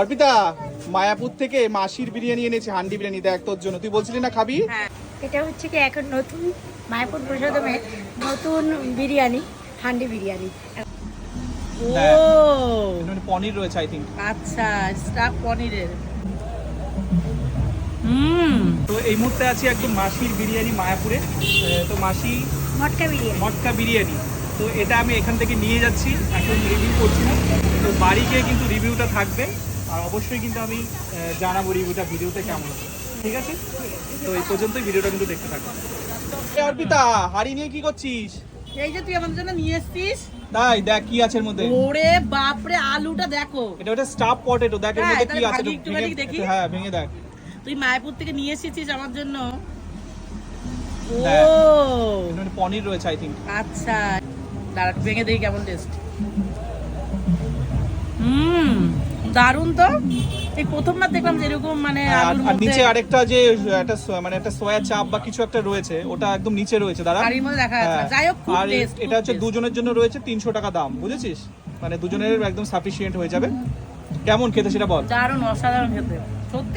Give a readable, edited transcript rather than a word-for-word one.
অর্পিতা, মায়াপুর থেকে মাসির বিরিয়ানি এনেছে, হান্ডি বিরিয়ানি। দেখ তোর জন্য, তুই বলছিলি না খাবি। হ্যাঁ, এটা হচ্ছে কি এখন নতুন মায়াপুর প্রসাদমের নতুন বিরিয়ানি, হান্ডি বিরিয়ানি। পনির রয়েছে আই থিঙ্ক। আচ্ছা, স্টাফ পনিরের। তো এই মুহূর্তে আছি একদম মাসির বিরিয়ানি মায়াপুরে। তো মাসি মটকা বিরিয়ানি, তো এটা আমি এখান থেকে নিয়ে যাচ্ছি, এখন রিভিউ করছি না। তো বাড়ি গিয়ে কিন্তু রিভিউটা থাকবে, আর অবশ্যই কিন্তু আমি জানাবো রিভিউটা ভিডিওতে কেমন হবে। ঠিক আছে, তো এই পর্যন্তই ভিডিওটা কিন্তু দেখতে থাকো। অর্পিতা, হাড়ি নিয়ে কি করছিস? এই যে তুই আমাদের জন্য নিয়ে এসেছিস। তাই, দেখ কি আছে এর মধ্যে। ওরে বাপরে, আলুটা দেখো। এটা ওটা স্টাফ পটেটো, দেখ এর মধ্যে কি আছে। একটুখানি দেখি। হ্যাঁ, ভেঙে দেখ। তুই মায়াপুর থেকে নিয়ে এসেছিস আমার জন্য। ও, পনির রয়েছে আই থিঙ্ক। আচ্ছা, দাঁড়া ভেঙে দেখি কেমন টেস্ট। দারুণ তো। এই প্রথমবার দেখলাম এরকম, মানে আলুর মধ্যে নিচে আরেকটা যে একটা সোয়া চাপ বা কিছু একটা রয়েছে, ওটা একদম নিচে রয়েছে। দাঁড়া, হাড়ির মধ্যে দেখা যাচ্ছে না। যাই হোক, খুব আর টেস্ট। এটা হচ্ছে দুজনের জন্য রয়েছে 300 টাকা দাম, বুঝেছিস? মানে দুজনের একদম সাফিসিয়েন্ট হয়ে যাবে। কেমন খেতে সেটা বল। দারুণ, অসাধারণ খেতে।